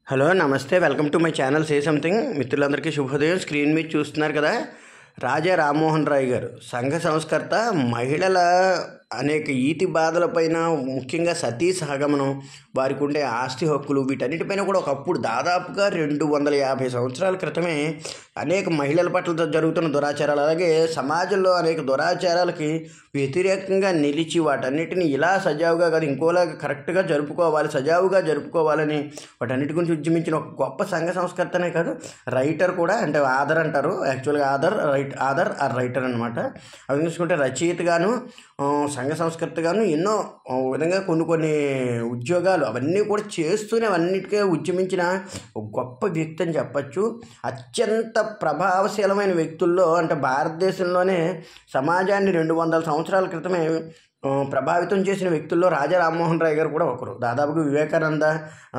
Hello నమస్తే welcome to my channel say something. మిత్రులందరికీ శుభోదయం. స్క్రీన్ మీద చూస్తున్నారు కదా, రాజా రామ్మోహన్ రాయ్ గారు సంఘ సంస్కర్త. మహిళల అనేక ఈతి బాధలపైన, ముఖ్యంగా సతీ సహగమనం, వారికి ఉండే ఆస్తి హక్కులు, వీటన్నిటిపైన కూడా ఒకప్పుడు దాదాపుగా 250 సంవత్సరాల క్రితమే అనేక మహిళల పట్ల జరుగుతున్న దురాచారాలు, అలాగే సమాజంలో అనేక దురాచారాలకి వ్యతిరేకంగా నిలిచి వాటన్నిటిని ఇలా సజావుగా కాదు ఇంకోలా కరెక్ట్గా జరుపుకోవాలి, సజావుగా జరుపుకోవాలని వాటన్నిటి గురించి ఉద్యమించిన ఒక గొప్ప సంఘ సంస్కర్తనే కాదు, రైటర్ కూడా. అంటే ఆదర్ అంటారు, యాక్చువల్గా ఆదర్ ఆర్ రైటర్ అనమాట. అవి చూసుకుంటే రచయితగాను, సంఘ సంస్కర్తగాను ఎన్నో విధంగా కొన్ని ఉద్యోగాలు అవన్నీ కూడా చేస్తూనే అవన్నిటికీ ఉద్యమించిన ఒక గొప్ప వ్యక్తి అని చెప్పచ్చు. అత్యంత ప్రభావశీలమైన వ్యక్తుల్లో, అంటే భారతదేశంలోనే సమాజాన్ని 200 సంవత్సరాల క్రితమే ప్రభావితం చేసిన వ్యక్తుల్లో రాజా రామ్మోహన్ రాయ్ గారు కూడా ఒకరు. దాదాపుగా వివేకానంద,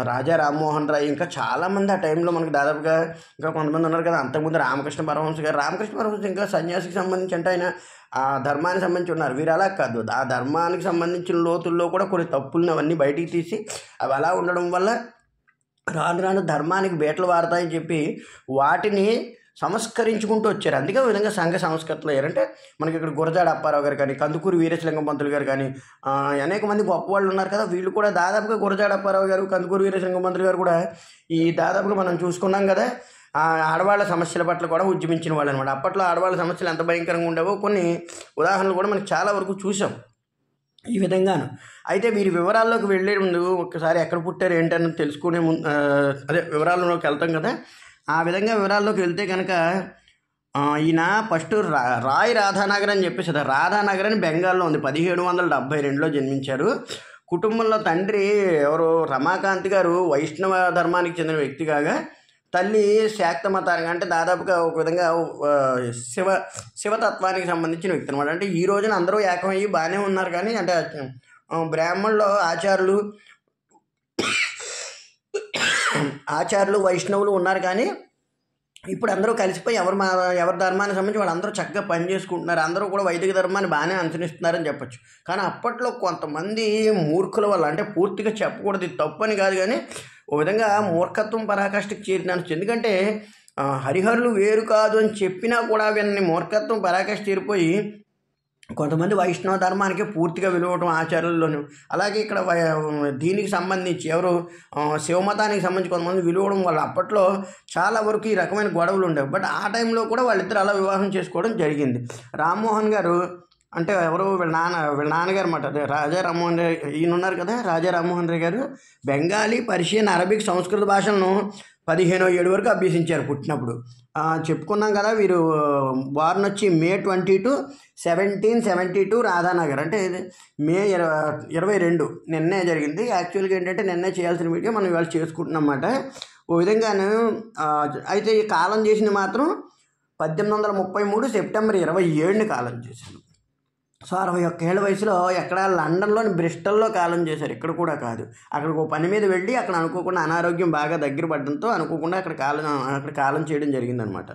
రాజా రామ్మోహన్ రాయ్, ఇంకా చాలామంది ఆ టైంలో మనకు దాదాపుగా ఇంకా కొంతమంది ఉన్నారు కదా. అంతకుముందు రామకృష్ణ పరమహంస ఇంకా సన్యాసికి సంబంధించి, అంటే ఆయన ఆ ధర్మానికి సంబంధించి ఉన్నారు. వీరు అలా కాదు, ఆ ధర్మానికి సంబంధించిన లోతుల్లో కూడా కొన్ని తప్పులను అవన్నీ బయటికి తీసి అవి అలా ఉండడం వల్ల రాను రాను ధర్మానికి బేటలు వాడతాయని చెప్పి వాటిని సంస్కరించుకుంటూ వచ్చారు. అందుకే విధంగా సంఘ సంస్కర్తలు అయ్యారంటే మనకి ఇక్కడ గురజాడ అప్పారావు గారు కానీ, కందుకూరి వీరేశలింగం పంతులు గారు కానీ, అనేక మంది గొప్ప వాళ్ళు ఉన్నారు కదా. వీళ్ళు కూడా దాదాపుగా గురజాడ అప్పారావు గారు, కందుకూరి వీరేశలింగం పంతులు గారు కూడా ఈ దాదాపుగా మనం చూసుకున్నాం కదా, ఆడవాళ్ళ సమస్యల పట్ల కూడా ఉద్యమించిన వాళ్ళు అనమాట. అప్పట్లో ఆడవాళ్ళ సమస్యలు ఎంత భయంకరంగా ఉండేవో కొన్ని ఉదాహరణలు కూడా మనకు చాలా వరకు చూసాం ఈ విధంగాను. అయితే వీరి వివరాల్లోకి వెళ్ళే ముందు ఒక్కసారి ఎక్కడ పుట్టారు ఏంటని తెలుసుకునే ముందు వివరాల్లోకి వెళ్తాం కదా. ఆ విధంగా వివరాల్లోకి వెళ్తే కనుక ఈయన ఫస్ట్ రాయ్ రాధానగర్ అని చెప్పేసి, రాధానగర్ అని బెంగాల్లో ఉంది. 1772లో జన్మించారు. కుటుంబంలో తండ్రి ఎవరు, రమాకాంత్ గారు వైష్ణవ ధర్మానికి చెందిన వ్యక్తి కాగా, తల్లి శాక్త మతానికి, అంటే దాదాపుగా ఒక విధంగా శివతత్వానికి సంబంధించిన వ్యక్తి అనమాట. అంటే ఈ రోజున అందరూ ఏకమయ్యి బాగానే ఉన్నారు, కానీ అంటే బ్రాహ్మణుల్లో ఆచార్యులు వైష్ణవులు ఉన్నారు, కానీ ఇప్పుడు అందరూ కలిసిపోయి ఎవరి ధర్మానికి సంబంధించి వాళ్ళందరూ చక్కగా పనిచేసుకుంటున్నారు. అందరూ కూడా వైదిక ధర్మాన్ని బాగానే అనుసరిస్తున్నారని చెప్పచ్చు. కానీ అప్పట్లో కొంతమంది మూర్ఖుల వల్ల, అంటే పూర్తిగా చెప్పకూడదు, ఇది తప్పు అని కాదు, కానీ ఓ విధంగా మూర్ఖత్వం పరాకాష్ఠకి చేరినాను. ఎందుకంటే హరిహరులు వేరు కాదు అని చెప్పినా కూడా వీళ్ళని మూర్ఖత్వం పరాకాష్ఠ చేరిపోయి కొంతమంది వైష్ణవ ధర్మానికి పూర్తిగా విలువటం ఆచారాల్లోనూ, అలాగే ఇక్కడ దీనికి సంబంధించి ఎవరు శివమతానికి సంబంధించి కొంతమంది విలువడం వల్ల అప్పట్లో చాలా వరకు ఈ రకమైన గొడవలు ఉండేవి. బట్ ఆ టైంలో కూడా వాళ్ళిద్దరు అలా వివాహం చేసుకోవడం జరిగింది. రామ్మోహన్ గారు అంటే ఎవరు, వీళ్ళ నాన్నగారు అన్నమాట, రాజా రామ్మోహన్ రాయ్. ఈయన ఉన్నారు కదా, రాజా రామ్మోహన్ రాయ్ గారు బెంగాలీ, పర్షియన్, అరబిక్, సంస్కృత భాషలను 15వ ఏడు వరకు అభ్యసించారు పుట్టినప్పుడు. చెప్పుకున్నాం కదా, వీరు బార్న్ వచ్చి May 22, 1772 రాధానగర్. అంటే మే 22 నిన్నే జరిగింది. యాక్చువల్గా ఏంటంటే నిన్నే చేయాల్సిన వీడియో మనం ఇవాళ చేసుకుంటున్నాం అన్నమాట. ఓ విధంగాను అయితే ఈ కాలం చేసింది మాత్రం 1833 సెప్టెంబర్ 27ని కాలం చేశాను. సో 61 ఏళ్ల వయసులో ఎక్కడ లండన్లోని బ్రిస్టల్లో కాలం చేశారు. ఇక్కడ కూడా కాదు, అక్కడికి ఒక పని మీద వెళ్ళి అక్కడ అనుకోకుండా అనారోగ్యం బాగా దగ్గర పడడంతో అనుకోకుండా అక్కడ కాలం చేయడం జరిగిందనమాట.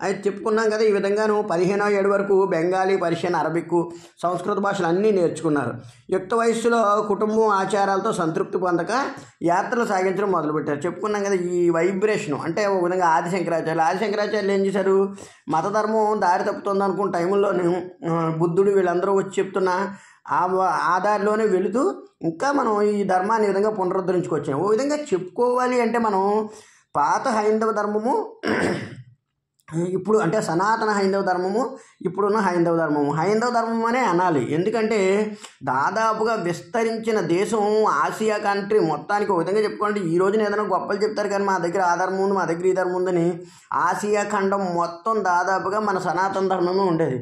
అయితే చెప్పుకున్నాం కదా, ఈ విధంగాను 15వ ఏడు వరకు బెంగాలీ, పర్షియన్, అరబిక్, సంస్కృత భాషలు అన్నీ నేర్చుకున్నారు. యుక్త వయస్సులో కుటుంబం ఆచారాలతో సంతృప్తి పొందక యాత్రలు సాగించడం మొదలుపెట్టారు. చెప్పుకున్నాం కదా, ఈ వైబ్రేషను అంటే ఒక విధంగా ఆదిశంకరాచార్యులు ఏం చేశారు, మతధర్మం దారి తప్పుతుంది అనుకున్న టైంలోనే బుద్ధుడు వీళ్ళందరూ వచ్చి చెప్తున్న ఆ దారిలోనే వెళుతూ ఇంకా మనం ఈ ధర్మాన్ని ఈ విధంగా పునరుద్ధరించుకొచ్చాము. ఓ విధంగా చెప్పుకోవాలి అంటే మనం పాత హైందవ ధర్మము, ఇప్పుడు అంటే సనాతన హైందవ ధర్మము, ఇప్పుడున్న హైందవ ధర్మం అనే అనాలి. ఎందుకంటే దాదాపుగా విస్తరించిన దేశం ఆసియా కంట్రీ మొత్తానికి ఒక విధంగా చెప్పుకోండి. ఈ రోజున ఏదైనా గొప్పలు చెప్తారు, కానీ మా దగ్గర ఆ ధర్మం ఉంది, మా దగ్గర ఈ ధర్మం ఉందని. ఆసియా ఖండం మొత్తం దాదాపుగా మన సనాతన ధర్మమే ఉండేది.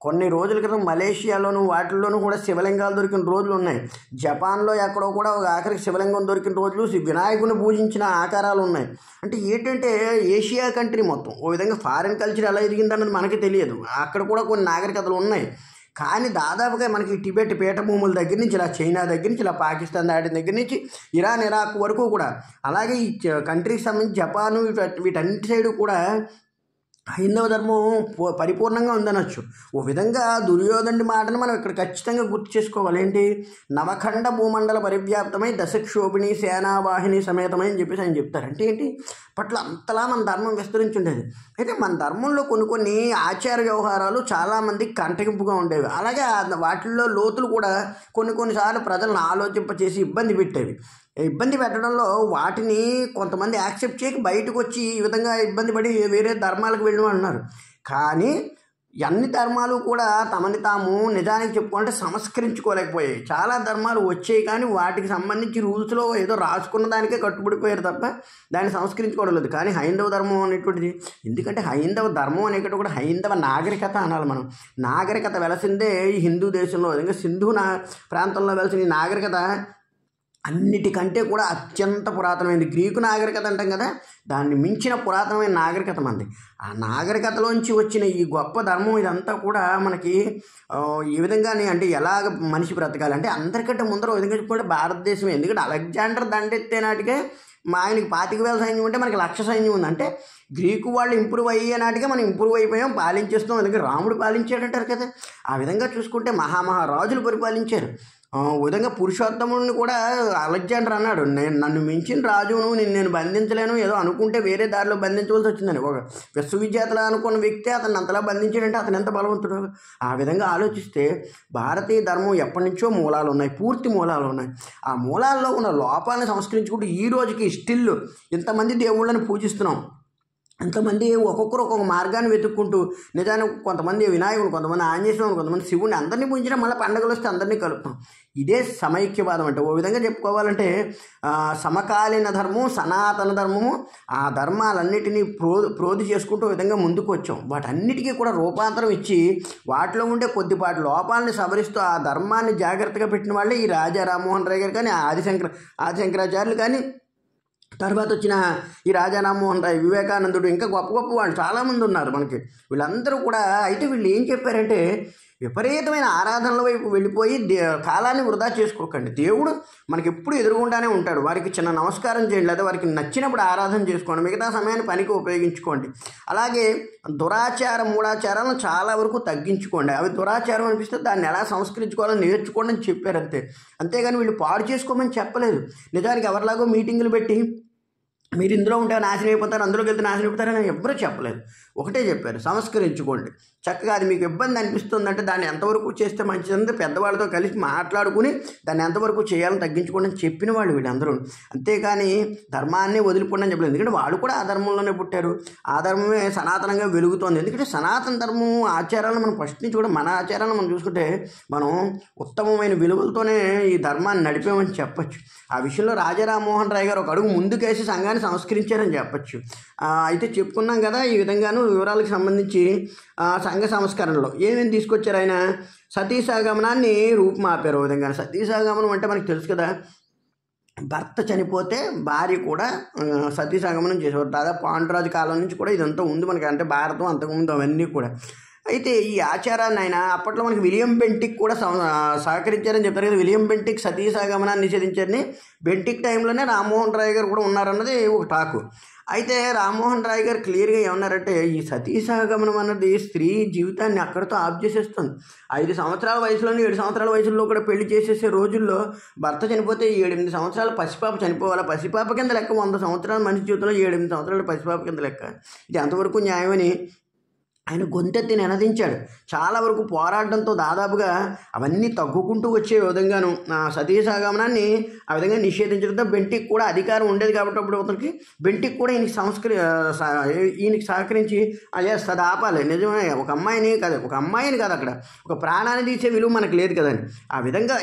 కొన్ని రోజుల క్రితం మలేషియాలోను వాటిల్లోనూ కూడా శివలింగాలు దొరికిన రోజులు ఉన్నాయి. జపాన్లో ఎక్కడో కూడా ఒక ఆఖరికి శివలింగం దొరికిన రోజులు, వినాయకుని పూజించిన ఆకారాలు ఉన్నాయి. అంటే ఏంటంటే ఏషియా కంట్రీ మొత్తం ఓ విధంగా ఫారిన్ కల్చర్ ఎలా ఎదిగిందన్నది మనకి తెలియదు. అక్కడ కూడా కొన్ని నాగరికతలు ఉన్నాయి. కానీ దాదాపుగా మనకి టిబెట్ పీఠభూముల దగ్గర నుంచి, ఇలా చైనా దగ్గర నుంచి, ఇలా పాకిస్తాన్ దాటిన దగ్గర నుంచి ఇరాన్, ఇరాక్ వరకు కూడా, అలాగే ఈ కంట్రీకి సంబంధించి జపాను, వీటన్నిటి సైడు కూడా హైందవ ధర్మం పరిపూర్ణంగా ఉందనొచ్చు. ఓ విధంగా దుర్యోధనుడి మాటను మనం ఇక్కడ ఖచ్చితంగా గుర్తు చేసుకోవాలి. ఏంటి? నవఖండ భూమండల పరివ్యాప్తమై దశక్షోభిణి సేనావాహిని సమేతమై అని చెప్పేసి ఆయన చెప్తారు. అంటే ఏంటి? పట్ల అంతలా మన ధర్మం విస్తరించి ఉండేది. అయితే మన ధర్మంలో కొన్ని ఆచార వ్యవహారాలు చాలామందికి కంటగింపుగా ఉండేవి. అలాగే వాటిల్లో లోతులు కూడా కొన్నిసార్లు ప్రజలను ఆలోచింపచేసి ఇబ్బంది పెట్టేవి. ఇబ్బంది పెట్టడంలో వాటిని కొంతమంది యాక్సెప్ట్ చేయక బయటకు వచ్చి ఈ విధంగా ఇబ్బంది పడి వేరే ధర్మాలకు వెళ్ళమన్నారు. కానీ అన్ని ధర్మాలు కూడా తమని తాము నిజానికి చెప్పుకుంటే సంస్కరించుకోలేకపోయాయి. చాలా ధర్మాలు వచ్చాయి కానీ వాటికి సంబంధించి రూల్స్లో ఏదో రాసుకున్న దానికే కట్టుబడిపోయారు తప్ప దాన్ని సంస్కరించుకోవడం లేదు. కానీ హైందవ ధర్మం అనేటువంటిది, ఎందుకంటే హైందవ ధర్మం అనేటువంటి కూడా హైందవ నాగరికత అనాలి మనం. నాగరికత వెలసిందే ఈ హిందూ దేశంలో, ఇంకా సింధు ప్రాంతంలో వెలసిన ఈ నాగరికత అన్నిటికంటే కూడా అత్యంత పురాతనమైనది. గ్రీకు నాగరికత అంటాం కదా, దాన్ని మించిన పురాతనమైన నాగరికత మనది. ఆ నాగరికతలోంచి వచ్చిన ఈ గొప్ప ధర్మం ఇదంతా కూడా మనకి ఈ విధంగానే, అంటే ఎలాగ మనిషి బ్రతకాలి అంటే అందరికంటే ముందర విధంగా చెప్పుకుంటే భారతదేశమే. ఎందుకంటే అలెగ్జాండర్ దండెత్తే నాటికే ఆయనకి 25,000 సైన్యం ఉంటే మనకి 1,00,000 సైన్యం ఉంది. అంటే గ్రీకు వాళ్ళు ఇంప్రూవ్ అయ్యే నాటికే మనం ఇంప్రూవ్ అయిపోయాం, పాలించేస్తాం. అందుకే రాముడు పాలించాడంటారు కదా. ఆ విధంగా చూసుకుంటే మహారాజులు పరిపాలించారు. విధంగా పురుషోత్తముడిని కూడా అలెగ్జాండర్ అన్నాడు, నన్ను మించిన రాజును నేను బంధించలేను, ఏదో అనుకుంటే వేరే దారిలో బంధించవలసి వచ్చిందని. ఒక విశ్వవిజేతలా అనుకున్న వ్యక్తి అతను అంతలా బంధించాడంటే అతను ఎంత బలవంతుడు. ఆ విధంగా ఆలోచిస్తే భారతీయ ధర్మం ఎప్పటి నుంచో మూలాలు ఉన్నాయి, పూర్తి మూలాలు ఉన్నాయి. ఆ మూలాల్లో ఉన్న లోపాలను సంస్కరించుకుంటూ ఈ రోజుకి స్టిల్ ఇంతమంది దేవుళ్ళని పూజిస్తున్నాం. ఎంతమంది ఒక్కొక్కరు ఒక్కొక్క మార్గాన్ని వెతుక్కుంటూ, నిజానికి కొంతమంది వినాయకుడు, కొంతమంది ఆంజనేయుడు, కొంతమంది శివుడిని అందరినీ పూజించడం, మళ్ళీ పండుగలు వస్తే అందరినీ కలుపుతాం. ఇదే సమైక్యవాదం అంటే. ఓ విధంగా చెప్పుకోవాలంటే సమకాలీన ధర్మం, సనాతన ధర్మము, ఆ ధర్మాలన్నిటినీ ప్రోధి చేసుకుంటూ ఓ విధంగా ముందుకు వచ్చాం. వాటన్నిటికీ కూడా రూపాంతరం ఇచ్చి వాటిలో ఉండే కొద్దిపాటి లోపాలని సవరిస్తూ ఆ ధర్మాన్ని జాగ్రత్తగా పెట్టిన వాళ్ళే ఈ రాజా రామ్మోహన్ రాయ్ గారు కానీ, ఆదిశంకరాచార్యులు కానీ, తర్వాత వచ్చిన ఈ రాజా రామ్మోహన్ రాయ్, వివేకానందుడు, ఇంకా గొప్ప వాళ్ళు చాలామంది ఉన్నారు మనకి. వీళ్ళందరూ కూడా అయితే వీళ్ళు ఏం చెప్పారంటే, విపరీతమైన ఆరాధనల వైపు వెళ్ళిపోయి కాలాన్ని వృధా చేసుకోకండి. దేవుడు మనకి ఎప్పుడు ఎదురుగుండానే ఉంటాడు. వారికి చిన్న నమస్కారం చేయండి, లేదా వారికి నచ్చినప్పుడు ఆరాధన చేసుకోండి, మిగతా సమయాన్ని పనికి ఉపయోగించుకోండి. అలాగే మూఢాచారాలను చాలా వరకు తగ్గించుకోండి. అవి దురాచారం అనిపిస్తే దాన్ని ఎలా సంస్కరించుకోవాలని నేర్చుకోండి అని చెప్పారు అంతే. అంతేగాని వీళ్ళు పాడు చేసుకోమని చెప్పలేదు. నిజానికి ఎవరిలాగో మీటింగులు పెట్టి మీరు ఇందులో ఉంటే నాశనం అయిపోతారు, అందులోకి వెళ్తే నాశనం అయిపోతారని ఎవ్వరూ చెప్పలేదు. ఒకటే చెప్పారు, సంస్కరించుకోండి. చక్కగా అది మీకు ఇబ్బంది అనిపిస్తుందంటే దాన్ని ఎంతవరకు చేస్తే మంచిదంటే పెద్దవాళ్ళతో కలిసి మాట్లాడుకుని దాన్ని ఎంతవరకు చేయాలని తగ్గించుకోండి అని చెప్పిన వాళ్ళు వీళ్ళందరూ. అంతేకాని ధర్మాన్ని వదిలిపోండి అని చెప్పలేదు. ఎందుకంటే వాళ్ళు కూడా ఆ ధర్మంలోనే పుట్టారు. ఆ ధర్మమే సనాతనంగా వెలుగుతోంది. ఎందుకంటే సనాతన ధర్మం ఆచారాలను మనం ఫస్ట్ నుంచి కూడా, మన ఆచారాలను మనం చూసుకుంటే మనం ఉత్తమమైన విలువలతోనే ఈ ధర్మాన్ని నడిపామని చెప్పచ్చు. ఆ విషయంలో రాజా రామ్మోహన్ రాయ్ గారు ఒక అడుగు ముందుకేసి సంఘాన్ని సంస్కరించారని చెప్పచ్చు. అయితే చెప్పుకున్నాం కదా, ఈ విధంగాను వివరాలకు సంబంధించి సంఘ సంస్కరణలో ఏమేమి తీసుకొచ్చారు ఆయన. సతీసాగమనాన్ని రూపుమాపారు. విధంగా సతీసాగమనం అంటే మనకు తెలుసు కదా, భర్త చనిపోతే భార్య కూడా సతీసాగమనం చేసేవారు. దాదాపు పాండురాజు కాలం నుంచి కూడా ఇదంతా ఉంది మనకి, అంటే భారతం అంతకుముందు అవన్నీ కూడా. అయితే ఈ ఆచారాన్ని ఆయన అప్పట్లో మనకి విలియం బెంటిక్ కూడా సహకరించారని చెప్తారు కదా. విలియం బెంటిక్ సతీసాగమనాన్ని నిషేధించారని, బెంటిక్ టైంలోనే రామ్మోహన్ రాయ్ గారు కూడా ఉన్నారన్నది ఒక టాకు. అయితే రామ్మోహన్ రాయ్ గారు క్లియర్గా ఏమన్నారంటే, ఈ సతీసాగమనం అన్నది స్త్రీ జీవితాన్ని అక్కడితో ఆఫ్ చేసేస్తుంది. 5 సంవత్సరాల వయసులోని 7 సంవత్సరాల వయసులో కూడా పెళ్లి చేసేసే రోజుల్లో భర్త చనిపోతే 7-8 సంవత్సరాల పసిపాప చనిపోవాలి. పసిపాప కింద లెక్క. 100 సంవత్సరాల మనిషి జీవితంలో 7-8 సంవత్సరాల పసిపాప కింద లెక్క. ఇది అంతవరకు న్యాయమని ఆయన గొంతెత్తి నినదించాడు. చాలా వరకు పోరాటంతో దాదాపుగా అవన్నీ తగ్గుకుంటూ వచ్చే విధంగాను సతీసాగమనాన్ని ఆ విధంగా నిషేధించడంతో బెంటిక్ కూడా అధికారం ఉండేది కాబట్టి అప్పుడు అతనికి బెంటిక్ కూడా ఈయనకి సహకరించి అది ఆపాలి. నిజమే, ఒక అమ్మాయిని కాదు అక్కడ ఒక ప్రాణాన్ని తీసే విలువ మనకు లేదు కదండి.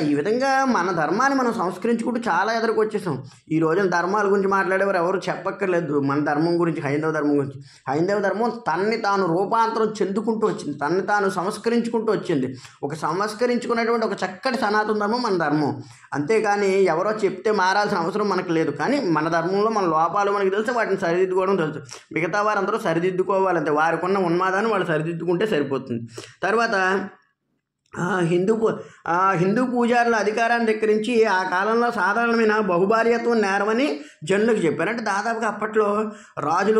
ఈ విధంగా మన ధర్మాన్ని మనం సంస్కరించుకుంటూ చాలా ఎదురుకు వచ్చేసాం. ఈ రోజున ధర్మాల గురించి మాట్లాడేవారు ఎవరు చెప్పక్కర్లేదు. మన ధర్మం గురించి, హైందవ ధర్మం తనని తాను రూపాంతరం చెందుకుంటూ వచ్చింది, తనని తాను సంస్కరించుకుంటూ వచ్చింది. ఒక సంస్కరించుకున్నటువంటి ఒక చక్కటి సనాతన ధర్మం మన ధర్మం. అంతేకాని ఎవరో చెప్తే మారాల్సిన అవసరం మనకు లేదు. కానీ మన ధర్మంలో మన లోపాలు మనకు తెలుసు, వాటిని సరిదిద్దుకోవడం తెలుసు. మిగతా వారందరూ సరిదిద్దుకోవాలంటే వారికి ఉన్న ఉన్మాదాన్ని వాళ్ళు సరిదిద్దుకుంటే సరిపోతుంది. తర్వాత హిందూ పూజారుల అధికారాన్ని ధిక్కరించి ఆ కాలంలో సాధారణమైన బహుభార్యత్వం నేరమని జనులకు చెప్పారు. అంటే దాదాపుగా అప్పట్లో రాజుల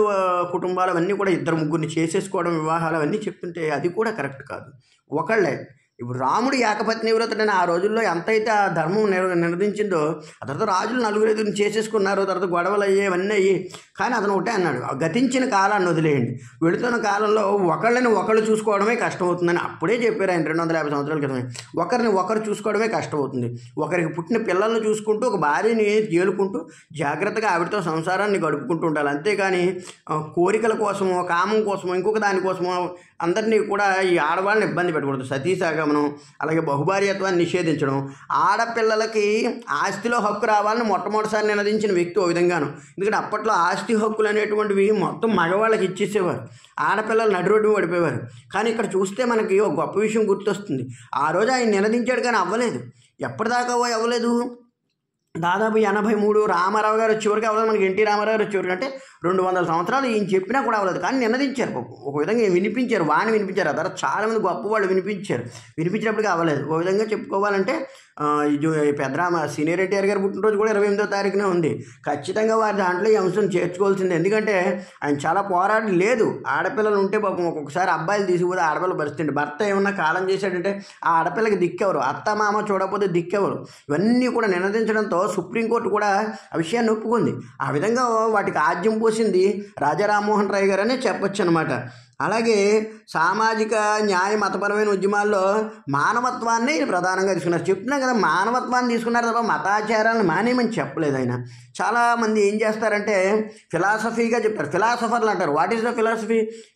కుటుంబాలు అవన్నీ కూడా ఇద్దరు ముగ్గురిని చేసేసుకోవడం, వివాహాలు అవన్నీ చెప్తుంటే అది కూడా కరెక్ట్ కాదు. ఒకళ్ళే ఇప్పుడు రాముడు ఏకపత్ని వ్రతుడని ఆ రోజుల్లో ఎంతైతే ఆ ధర్మం నిర్ణయించిందో, ఆ తర్వాత రాజులు నలుగురు ఎదురు చేసేసుకున్నారు, తర్వాత గొడవలు అయ్యేవన్నీ అయ్యి. కానీ అతను ఒకటే అన్నాడు, గతించిన కాలాన్ని వదిలేయండి, వెళుతున్న కాలంలో ఒకళ్ళని ఒకళ్ళు చూసుకోవడమే కష్టమవుతుందని అప్పుడే చెప్పారు ఆయన 250 సంవత్సరాల క్రితమే. ఒకరిని ఒకరు చూసుకోవడమే కష్టమవుతుంది. ఒకరికి పుట్టిన పిల్లల్ని చూసుకుంటూ ఒక భార్యని చేలుకుంటూ జాగ్రత్తగా ఆవిడతో సంసారాన్ని గడుపుకుంటూ ఉండాలి. అంతేగాని కోరికల కోసమో, కామం కోసమో, ఇంకొక దానికోసమో అందరినీ కూడా ఈ ఆడవాళ్ళని ఇబ్బంది పెట్టకూడదు. సతీసాగమనం, అలాగే బహుభార్యత్వాన్ని నిషేధించడం, ఆడపిల్లలకి ఆస్తిలో హక్కు రావాలని మొట్టమొదటిసారి నినదించిన వ్యక్తి ఓ విధంగాను. ఎందుకంటే అప్పట్లో ఆస్తి హక్కులు అనేటువంటివి మొత్తం మగవాళ్ళకి ఇచ్చేసేవారు, ఆడపిల్లలు నడి రోడ్డు పడిపోయేవారు. కానీ ఇక్కడ చూస్తే మనకి ఒక గొప్ప విషయం గుర్తొస్తుంది. ఆ రోజు ఆయన నినదించాడు కానీ అవ్వలేదు. ఎప్పటిదాకా అవ్వలేదు? దాదాపు 83 రామారావు గారు చివరికి అవ్వలేదు, మనకి ఎన్టీ రామారావు గారు చివరికి, అంటే 200 సంవత్సరాలు ఈయన చెప్పినా కూడా అవ్వలేదు. కానీ నినదించారు, ఒక విధంగా వినిపించారు, వాణి వినిపించారు. ఆ తర్వాత చాలామంది గొప్ప వాళ్ళు వినిపించినప్పటికీ అవ్వలేదు. ఒక విధంగా చెప్పుకోవాలంటే పెద్దరామ సీనియర్ ఎన్టీఆర్ గారు పుట్టినరోజు కూడా 28వ తారీఖునే ఉంది. ఖచ్చితంగా వారి దాంట్లో ఈ అంశం చేర్చుకోవాల్సిందే. ఎందుకంటే ఆయన చాలా పోరాటం లేదు. ఆడపిల్లలు ఉంటే పాపం ఒక్కొక్కసారి అబ్బాయిలు తీసుకుపోతే ఆడపిల్లలు పరిస్థితి, భర్త ఏమన్నా కాలం చేశాడంటే ఆ ఆడపిల్లకి దిక్కెవరు, అత్త మామ చూడకపోతే దిక్కెవరు, ఇవన్నీ కూడా నినదించడంతో సుప్రీంకోర్టు కూడా ఆ విషయాన్ని ఒప్పుకుంది. ఆ విధంగా వాటికి ఆజ్యం పోసింది రాజా రామ్మోహన్ రాయ్ గారు అనే చెప్పొచ్చు అనమాట. అలాగే సామాజిక న్యాయ మతపరమైన ఉద్యమాల్లో మానవత్వాన్ని ప్రధానంగా తీసుకున్నారు. చెప్తున్నాం కదా, మానవత్వాన్ని తీసుకున్నారు తప్ప మతాచారాలను మానేయమని చెప్పలేదు ఆయన. చాలామంది ఏం చేస్తారంటే ఫిలాసఫీగా చెప్తారు, ఫిలాసఫర్లు అంటారు. వాట్ ఈస్ ద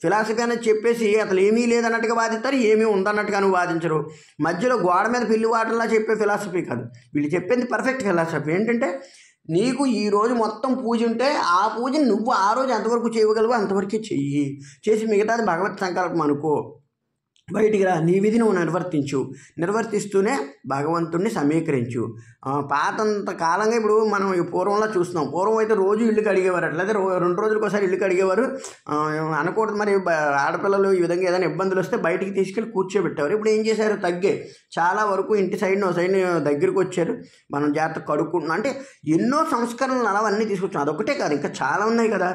ఫిలాసఫీ అనేది చెప్పేసి అసలు ఏమీ లేదన్నట్టుగా వాదిస్తారు, ఏమీ ఉందన్నట్టుగాను వాదించరు. మధ్యలో గోడ మీద పిల్లి వాటర్లా చెప్పే ఫిలాసఫీ కాదు వీళ్ళు చెప్పింది. పర్ఫెక్ట్ ఫిలాసఫీ ఏంటంటే నీకు ఈరోజు మొత్తం పూజ ఉంటే ఆ పూజని నువ్వు ఆ రోజు ఎంతవరకు చేయగలవో అంతవరకే చెయ్యి, చేసి మిగతాది భగవత్ సంకల్పం అనుకో, బయటికి రా, నీ విధి నువ్వు నిర్వర్తిస్తూనే భగవంతుడిని సమీకరించు. పాతంత కాలంగా ఇప్పుడు మనం పూర్వంలో చూస్తున్నాం. పూర్వం అయితే రోజు ఇల్లు కడిగేవారు, అట్లయితే 2 రోజులకు ఒకసారి ఇల్లు కడిగేవారు. అనకూడదు మరి, ఆడపిల్లలు ఈ విధంగా ఏదైనా ఇబ్బందులు వస్తే బయటికి తీసుకెళ్ళి కూర్చోబెట్టేవారు. ఇప్పుడు ఏం చేశారు, తగ్గే చాలా వరకు ఇంటి సైడ్ దగ్గరికి వచ్చారు, మనం జాగ్రత్త కడుక్కుంటున్నాం. అంటే ఎన్నో సంస్కరణలు అవన్నీ తీసుకొచ్చాం. అదొకటే కాదు, ఇంకా చాలా ఉన్నాయి కదా.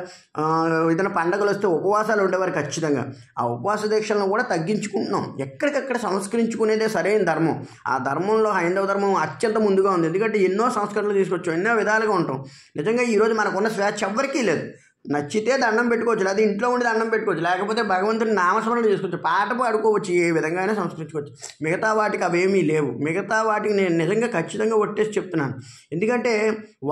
ఏదైనా పండగలు వస్తే ఉపవాసాలు ఉండేవారు ఖచ్చితంగా. ఆ ఉపవాస దీక్షలను కూడా తగ్గించుకుంటున్నాం. ఎక్కడికక్కడ సంస్కరించుకునేదే సరైన ధర్మం. ఆ ధర్మంలో హైందవ ధర్మం అత్యంత ముందుగా ఉంది. ఎందుకంటే ఎన్నో సంస్కరణలు తీసుకొచ్చాం, ఎన్నో విధాలుగా ఉంటాం. నిజంగా ఈరోజు మనకున్న స్వేచ్ఛ ఎవ్వరికీ లేదు. నచ్చితే దండం పెట్టుకోవచ్చు, లేదా ఇంట్లో ఉండి దండం పెట్టుకోవచ్చు, లేకపోతే భగవంతుని నామస్మరణ చేసుకోవచ్చు, పాట పాడుకోవచ్చు, ఏ విధంగా అయినా సంస్కరించుకోవచ్చు. మిగతా వాటికి అవేమీ లేవు. మిగతా వాటికి నేను నిజంగా ఖచ్చితంగా ఒట్టేసి చెప్తున్నాను. ఎందుకంటే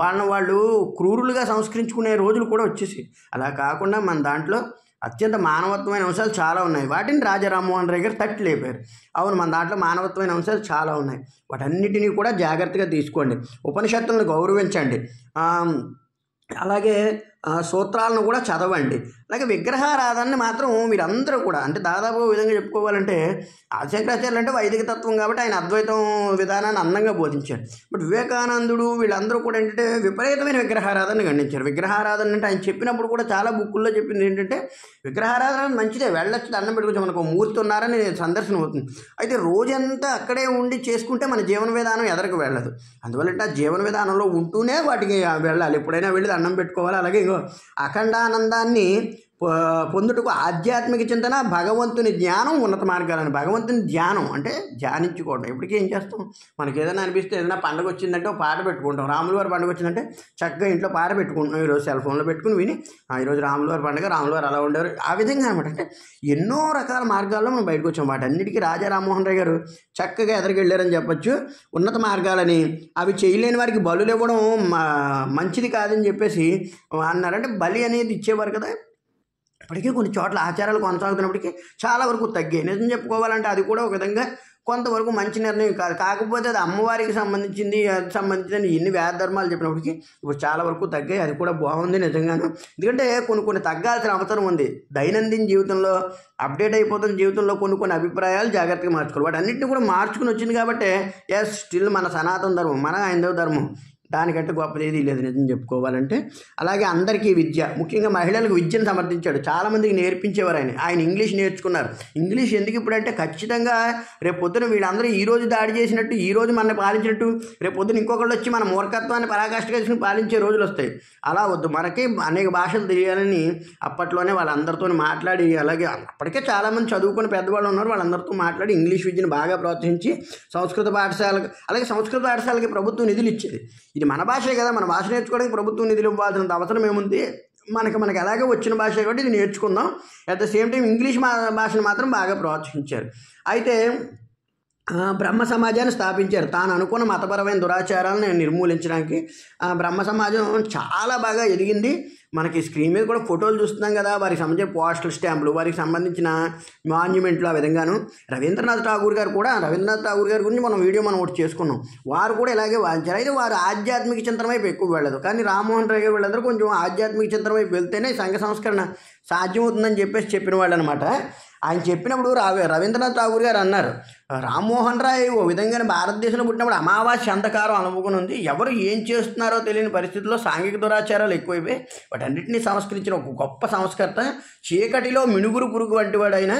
వాళ్ళు క్రూరులుగా సంస్కరించుకునే రోజులు కూడా వచ్చేసి. అలా కాకుండా మన దాంట్లో అత్యంత మానవత్వమైన అంశాలు చాలా ఉన్నాయి. వాటిని రాజా రామ్మోహన్ రాయ్ గారు తట్టి లేపారు. అవును, మన దాంట్లో మానవత్వమైన అంశాలు చాలా ఉన్నాయి. వాటన్నిటినీ కూడా జాగ్రత్తగా తీసుకోండి. ఉపనిషత్తులను గౌరవించండి. అలాగే సూత్రాలను కూడా చదవండి. అలాగే విగ్రహారాధనని మాత్రం మీరందరూ కూడా, అంటే దాదాపు విధంగా చెప్పుకోవాలంటే ఆదిశంకరాచార్యులు అంటే వైదిక తత్వం కాబట్టి ఆయన అద్వైతం విధానాన్ని అందంగా బోధించారు. బట్ వివేకానందుడు వీళ్ళందరూ కూడా ఏంటంటే విపరీతమైన విగ్రహారాధన ఖండించారు. విగ్రహారాధన అంటే ఆయన చెప్పినప్పుడు కూడా చాలా బుక్కుల్లో చెప్పింది ఏంటంటే విగ్రహారాధన మంచిదే, వెళ్ళొచ్చు, దండం పెట్టుకోవచ్చు, మనకు మూర్తి ఉన్నారని సందర్శనం అవుతుంది. అయితే రోజంతా అక్కడే ఉండి చేసుకుంటే మన జీవన విధానం ఎదరకు వెళ్ళదు. అందువల్ల ఆ జీవన విధానంలో ఉంటూనే వాటికి వెళ్ళాలి. ఎప్పుడైనా వెళ్ళి దండం పెట్టుకోవాలి. అలాగే అఖండానందాన్ని పొందుటకు ఆధ్యాత్మిక చింతన, భగవంతుని జ్ఞానం, ఉన్నత మార్గాలని. భగవంతుని ధ్యానం అంటే ధ్యానించుకోవడం. ఇప్పటికీ ఏం చేస్తాం, మనకి ఏదైనా అనిపిస్తే, ఏదైనా పండుగ వచ్చిందంటే ఒక పాట పెట్టుకుంటాం. రాముల వారి పండుగ వచ్చిందంటే చక్కగా ఇంట్లో పాట పెట్టుకుంటాం. ఈరోజు సెల్ ఫోన్లో పెట్టుకుని విని ఈరోజు రాముల వారి పండుగ, రాముల వారు అలా ఉండేవారు, ఆ విధంగా అనమాట. అంటే ఎన్నో రకాల మార్గాల్లో మనం బయటకు వచ్చాం. వాటన్నిటికీ రాజా రామ్మోహన్ రాయ్ గారు చక్కగా ఎదరికెళ్ళారని చెప్పొచ్చు. ఉన్నత మార్గాలని అవి చేయలేని వారికి బలులు ఇవ్వడం మంచిది కాదని చెప్పేసి అన్నారంటే బలి అనేది ఇచ్చేవారు కదా. ఇప్పటికీ కొన్ని చోట్ల ఆచారాలు కొనసాగుతున్నప్పటికీ చాలా వరకు తగ్గాయి. నిజం చెప్పుకోవాలంటే అది కూడా ఒక విధంగా కొంతవరకు మంచి నిర్ణయం కాదు. కాకపోతే అది అమ్మవారికి సంబంధించింది, అది సంబంధించిన ఎన్ని వేద ధర్మాలు చెప్పినప్పటికీ ఇప్పుడు చాలా వరకు తగ్గాయి. అది కూడా బాగుంది నిజంగాను. ఎందుకంటే కొన్ని తగ్గాల్సిన అవసరం ఉంది. దైనందిన జీవితంలో అప్డేట్ అయిపోతున్న జీవితంలో కొన్ని అభిప్రాయాలు జాగ్రత్తగా మార్చుకోవాలి. వాటి అన్నింటినీ కూడా మార్చుకుని వచ్చింది కాబట్టి స్టిల్ మన సనాతన ధర్మం, మన హైందవ ధర్మం దానికంటే గొప్పది ఏది లేదు నిజం చెప్పుకోవాలంటే. అలాగే అందరికీ విద్య, ముఖ్యంగా మహిళలకు విద్యను సమర్థించాడు. చాలామందికి నేర్పించేవారు ఆయన ఇంగ్లీష్ నేర్చుకున్నారు. ఇంగ్లీష్ ఎందుకు ఇప్పుడంటే ఖచ్చితంగా రేపు పొద్దున వీళ్ళందరూ ఈరోజు దాడి చేసినట్టు, ఈరోజు మనల్ని పాలించినట్టు రేపు పొద్దున ఇంకొకళ్ళు వచ్చి మన మూర్ఖత్వాన్ని పరాకాష్ఠగా చేసుకుని పాలించే రోజులు వస్తాయి. అలా వద్దు, మనకి అనేక భాషలు తెలియాలని అప్పట్లోనే వాళ్ళందరితో మాట్లాడి, అలాగే అప్పటికే చాలామంది చదువుకుని పెద్దవాళ్ళు ఉన్నారు, వాళ్ళందరితో మాట్లాడి ఇంగ్లీష్ విద్యను బాగా ప్రోత్సహించి సంస్కృత పాఠశాలకు, అలాగే సంస్కృత పాఠశాలకి ప్రభుత్వం నిధులు ఇచ్చేది. ఇది మన భాషే కదా, మన భాష నేర్చుకోవడానికి ప్రభుత్వం నిధులు ఇవ్వాల్సినంత అవసరం ఏముంది? మనకి ఎలాగో వచ్చిన భాష కాబట్టి ఇది నేర్చుకుందాం. At the same time English భాషను మాత్రం బాగా ప్రోత్సహించారు. అయితే బ్రహ్మ సమాజాన్ని స్థాపించారు. తాను అనుకున్న మతపరమైన దురాచారాలను నిర్మూలించడానికి. బ్రహ్మ సమాజం చాలా బాగా ఎదిగింది. మనకి స్క్రీన్ మీద కూడా ఫోటోలు చూస్తున్నాం కదా, వారికి సంబంధించిన పోస్టల్ స్టాంపులు, వారికి సంబంధించిన మాన్యుమెంట్లు, ఆ విధంగాను. రవీంద్రనాథ్ ఠాగూర్ గారు గురించి మనం వీడియో ఒకటి చేసుకున్నాం. వారు కూడా ఇలాగే వాదించారు. అయితే వారు ఆధ్యాత్మిక చింతన వైపు ఎక్కువ వెళ్ళదు, కానీ రామ్మోహన్ రాయ్ గారు వీళ్ళందరూ కొంచెం ఆధ్యాత్మిక చింతన వైపు వెళ్తేనే సంఘ సంస్కరణ సాధ్యమవుతుందని చెప్పిన వాళ్ళు అనమాట. ఆయన చెప్పినప్పుడు రవీంద్రనాథ్ ఠాగూర్ గారు అన్నారు, రామ్మోహన్ రాయ్ ఓ విధంగానే భారతదేశంలో పుట్టినప్పుడు అమావాస్య అంధకారం అనుభవం ఉంది. ఎవరు ఏం చేస్తున్నారో తెలియని పరిస్థితుల్లో సాంఘిక దురాచారాలు ఎక్కువైపోయి వాటన్నిటినీ సంస్కరించిన ఒక గొప్ప సంస్కర్త. చీకటిలో మినుగురు పురుగు వంటి వాడైనా,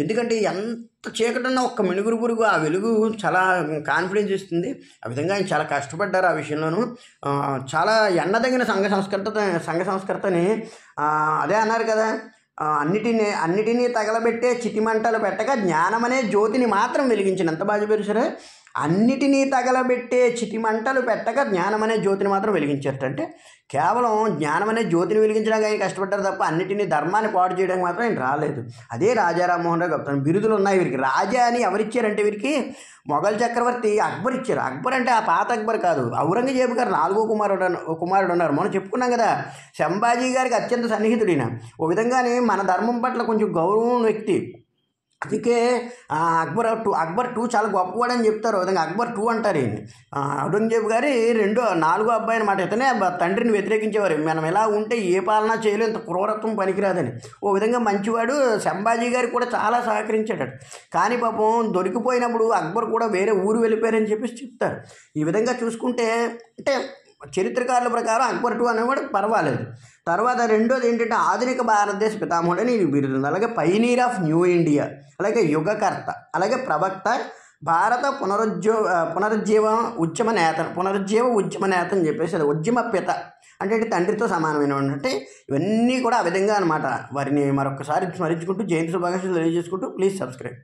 ఎందుకంటే ఎంత చీకటి ఉన్న ఒక్క మినుగురు పురుగు ఆ వెలుగు చాలా కాన్ఫిడెన్స్ ఇస్తుంది. ఆ విధంగా ఆయన చాలా కష్టపడ్డారు ఆ విషయంలోనూ. చాలా ఎన్నదగిన సంఘ సంస్కర్తని అదే అన్నారు కదా, అన్నిటినీ తగలబెట్టే చితిమంటలు పెట్టగా జ్ఞానమనే జ్యోతిని మాత్రం వెలిగించిన. ఎంత బాగా చెప్పారు సరే, అన్నిటినీ తగలబెట్టే చితిమంటలు పెట్టగా జ్ఞానమనే జ్యోతిని మాత్రం వెలిగించారు. అంటే కేవలం జ్ఞానమనే జ్యోతిని వెలిగించడానికి ఆయన కష్టపడ్డారు తప్ప అన్నిటినీ ధర్మాన్ని పాడు చేయడానికి మాత్రం ఆయన రాలేదు. అదే రాజా రామ్మోహన్ రావు చెప్తాను. బిరుదులు ఉన్నాయి వీరికి. రాజా అని ఎవరిచ్చారంటే వీరికి మొఘల్ చక్రవర్తి అక్బర్ ఇచ్చారు. అక్బర్ అంటే ఆ పాత అక్బర్ కాదు, ఔరంగజేబు గారు 4వ కుమారుడు ఉన్నారు. మనం చెప్పుకున్నాం కదా, సంభాజీ గారికి అత్యంత సన్నిహితుడిన. ఓ విధంగానే మన ధర్మం పట్ల కొంచెం గౌరవం వ్యక్తి. అందుకే అక్బర్ 2 చాలా గొప్పవాడని చెప్తారు. విధంగా అక్బర్ 2 అంటారు ఈయన్ని. ఔరంగజేబు గారి 4వ అబ్బాయి అనమాట. ఇతనే తండ్రిని వ్యతిరేకించేవారు. మనం ఎలా ఉంటే ఏ పాలన చేయలేదు, ఇంత క్రూరత్వం పనికిరాదని. ఓ విధంగా మంచివాడు. సంభాజీ గారికి కూడా చాలా సహకరించాడు. కానీ పాపం దొరికిపోయినప్పుడు అక్బర్ కూడా వేరే ఊరు వెళ్ళిపోయారని చెప్పేసి చెప్తారు. ఈ విధంగా చూసుకుంటే అంటే చరిత్రకారుల ప్రకారం అక్బర్ 2 అనేవాడు పర్వాలేదు. తర్వాత రెండోది ఏంటంటే ఆధునిక భారతదేశ పితామహుడు అని బిరుదు. అలాగే పైనీర్ ఆఫ్ న్యూ ఇండియా, అలాగే యుగకర్త, అలాగే ప్రవక్త, భారత పునరుజ్జీవ ఉద్యమ నేత అని చెప్పేసి అది ఉద్యమ పిత అంటే తండ్రితో సమానమైన అంటే ఇవన్నీ కూడా ఆ విధంగా అనమాట. వారిని మరొకసారి స్మరించుకుంటూ జయంతి శుభాకాంక్షలు తెలియజేసుకుంటూ ప్లీజ్ సబ్స్క్రైబ్.